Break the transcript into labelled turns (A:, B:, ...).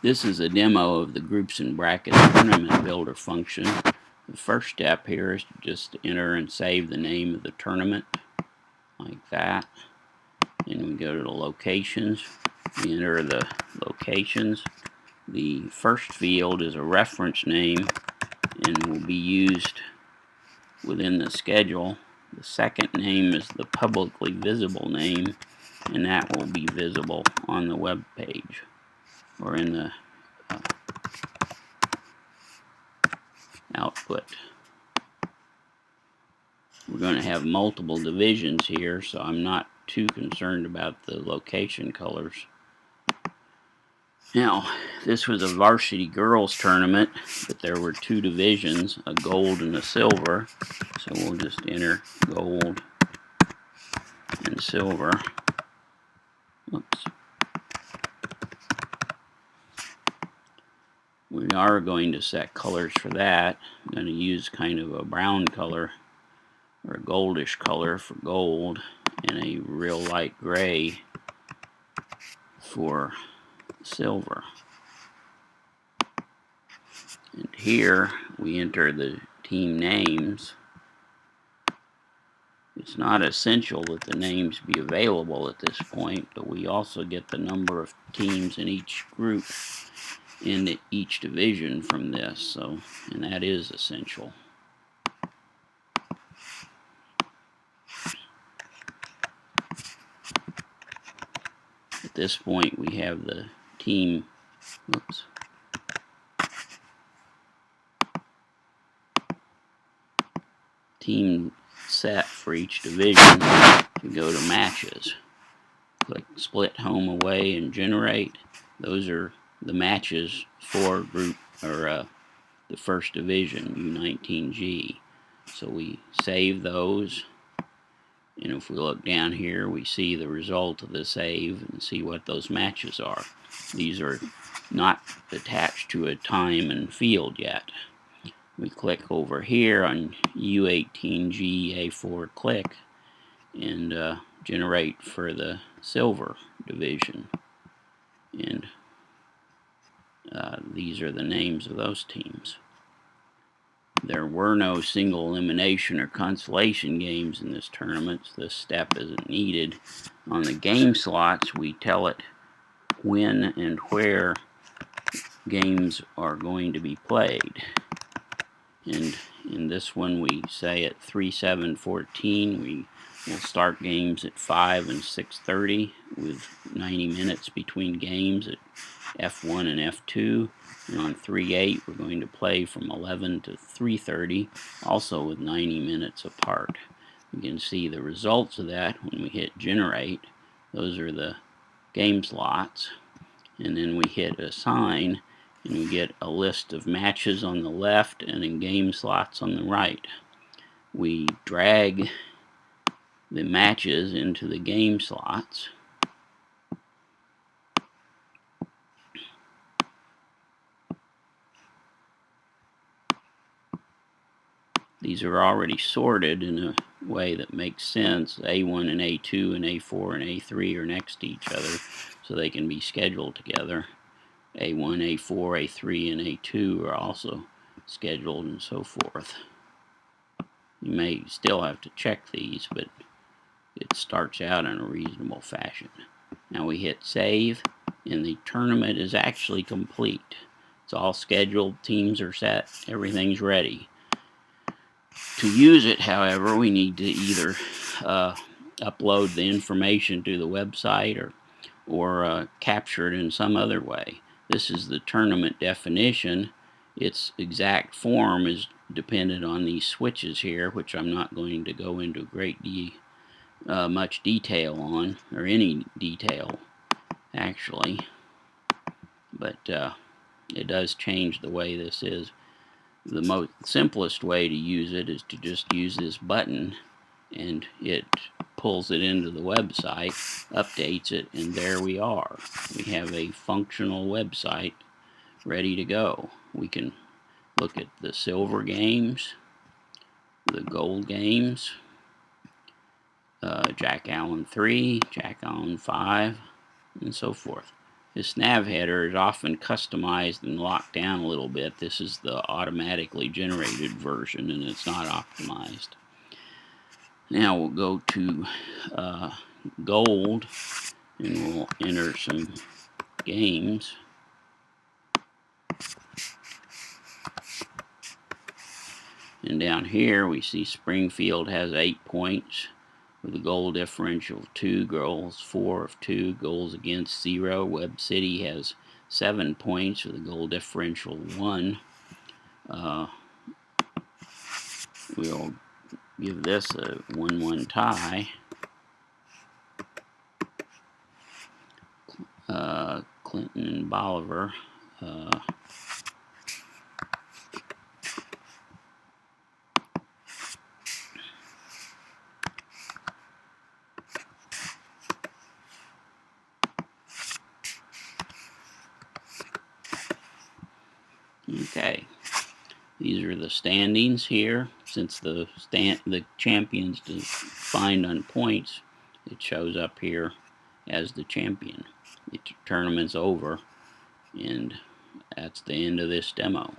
A: This is a demo of the groups and brackets tournament builder function. The first step here is to just enter and save the name of the tournament, like that. And we go to the locations. We enter the locations. The first field is a reference name and will be used within the schedule. The second name is the publicly visible name, and that will be visible on the web page or in the output. We're going to have multiple divisions here, so I'm not too concerned about the location colors. Now, this was a varsity girls tournament, but there were two divisions, a gold and a silver. So we'll just enter gold and silver. Oops. We are going to set colors for that. I'm going to use kind of a brown color or a goldish color for gold and a real light gray for silver. And here we enter the team names. It's not essential that the names be available at this point, but we also get the number of teams in each group in each division from this, and that is essential. At this point we have the team set for each division. We go to matches, click split home away and generate. Those are the matches for group or the first division, U19G. So we save those, and if we look down here we see the result of the save and see what those matches are. These are not attached to a time and field yet. We click over here on U18G A4 click and generate for the silver division, and these are the names of those teams. There were no single elimination or consolation games in this tournament, so this step isn't needed. On the game slots, we tell it when and where games are going to be played. And in this one, we say at 3/7/14, we will start games at 5 and 6:30 with 90 minutes between games at F1 and F2. And on 3/8, we're going to play from 11 to 3:30, also with 90 minutes apart. You can see the results of that when we hit generate. Those are the game slots. And then we hit assign, and we get a list of matches on the left and in game slots on the right. We drag the matches into the game slots. These are already sorted in a way that makes sense. A1 and A2 and A4 and A3 are next to each other, so they can be scheduled together. A1, A4, A3, and A2 are also scheduled, and so forth. You may still have to check these, but it starts out in a reasonable fashion. Now we hit save, and the tournament is actually complete. It's all scheduled, teams are set, everything's ready. To use it, however, we need to either upload the information to the website or capture it in some other way. This is the tournament definition. Its exact form is dependent on these switches here, which I'm not going to go into much detail on, or any detail actually, but it does change the way this is. The most simplest way to use it is to just use this button, and it pulls it into the website, updates it, and there we are. We have a functional website ready to go. We can look at the silver games, the gold games, Jack Allen 3, Jack Allen 5, and so forth. This nav header is often customized and locked down a little bit. This is the automatically generated version, and it's not optimized. Now we'll go to gold, and we'll enter some games. And down here we see Springfield has 8 points with a goal differential of 2, goals 4 of 2, goals against 0. Webb City has 7 points with a goal differential of 1. We'll give this a 1-1 tie. Clinton and Bolivar. Okay, these are the standings here. Since the champions defined on points, it shows up here as the champion. The tournament's over, and that's the end of this demo.